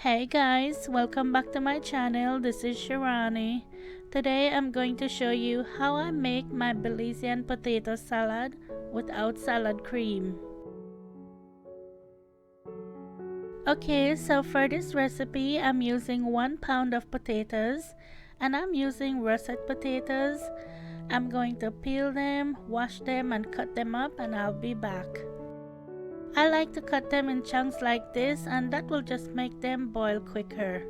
Hey guys, welcome back to my channel. This is Shirani. Today I'm going to show you how I make my Belizean potato salad without salad cream. Okay, so for this recipe I'm using 1 pound of potatoes and I'm using russet potatoes. I'm going to peel them, wash them and cut them up and I'll be back. I like to cut them in chunks like this and that will just make them boil quicker.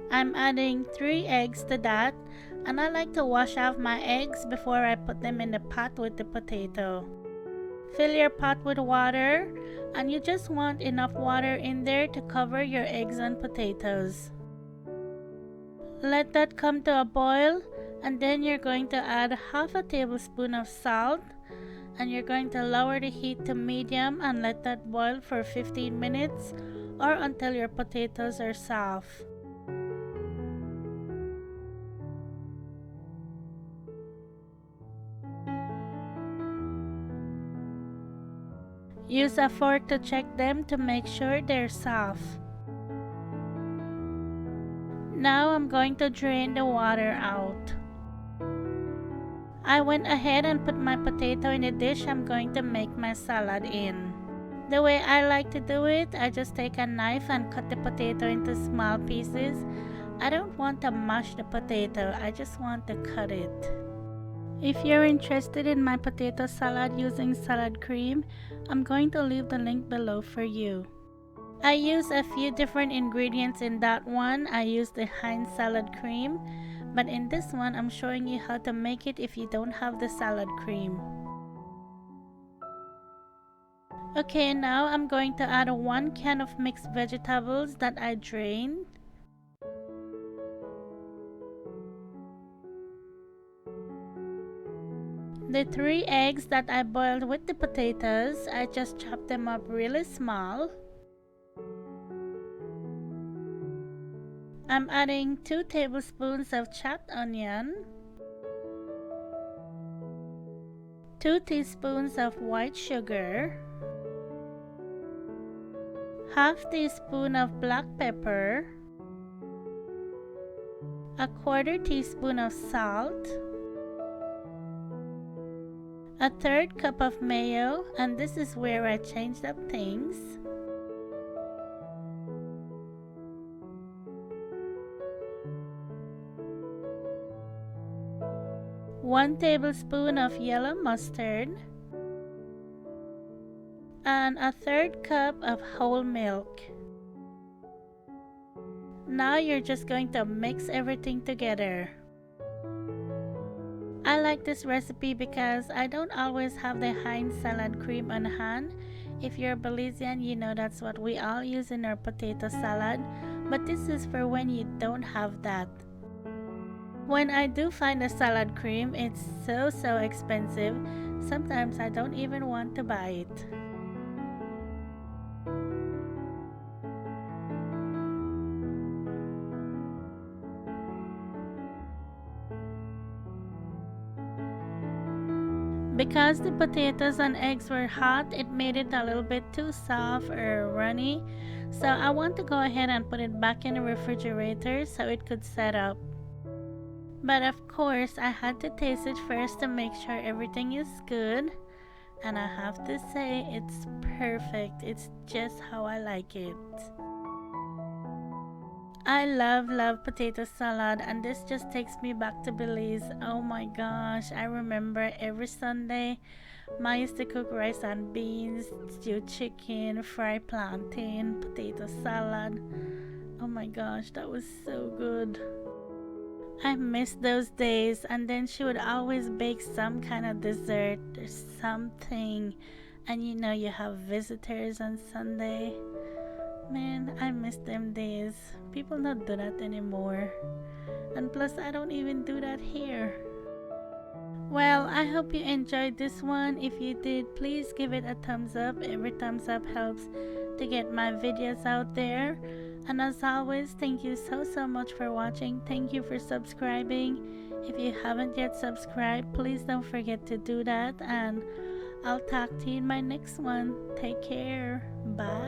I'm adding 3 eggs to that and I like to wash off my eggs before I put them in the pot with the potato. Fill your pot with water and you just want enough water in there to cover your eggs and potatoes. Let that come to a boil and then you're going to add half a tablespoon of salt and you're going to lower the heat to medium and let that boil for 15 minutes or until your potatoes are soft. Use a fork to check them to make sure they're soft. Now I'm going to drain the water out. I went ahead and put my potato in the dish I'm going to make my salad in. The way I like to do it, I just take a knife and cut the potato into small pieces. I don't want to mash the potato, I just want to cut it. If you're interested in my potato salad using salad cream, I'm going to leave the link below for you. I use a few different ingredients in that one. I use the Heinz Salad Cream, but in this one I'm showing you how to make it if you don't have the salad cream. Okay, now I'm going to add 1 can of mixed vegetables that I drained. The 3 eggs that I boiled with the potatoes, I just chopped them up really small. I'm adding 2 tablespoons of chopped onion, 2 teaspoons of white sugar, half teaspoon of black pepper, a 1/4 teaspoon of salt, a 1/3 cup of mayo, and this is where I changed up things. 1 tablespoon of yellow mustard, and a 1/3 cup of whole milk. Now you're just going to mix everything together. I like this recipe because I don't always have the Heinz salad cream on hand. If you're Belizean, you know that's what we all use in our potato salad, but this is for when you don't have that. When I do find a salad cream, it's so expensive. Sometimes I don't even want to buy it. Because the potatoes and eggs were hot, it made it a little bit too soft or runny. So I want to go ahead and put it back in the refrigerator so it could set up. But of course, I had to taste it first to make sure everything is good. And I have to say, it's perfect. It's just how I like it. I love potato salad, and this just takes me back to Belize. Oh my gosh, I remember every Sunday, Ma used to cook rice and beans, stewed chicken, fried plantain, potato salad. Oh my gosh, that was so good. I miss those days, and then she would always bake some kind of dessert or something, and you know you have visitors on Sunday. Man, I miss them days. People don't do that anymore, and plus I don't even do that here. Well, I hope you enjoyed this one. If you did, please give it a thumbs up. Every thumbs up helps to get my videos out there. And as always, thank you so much for watching. Thank you for subscribing. If you haven't yet subscribed, please don't forget to do that. And I'll talk to you in my next one. Take care. Bye.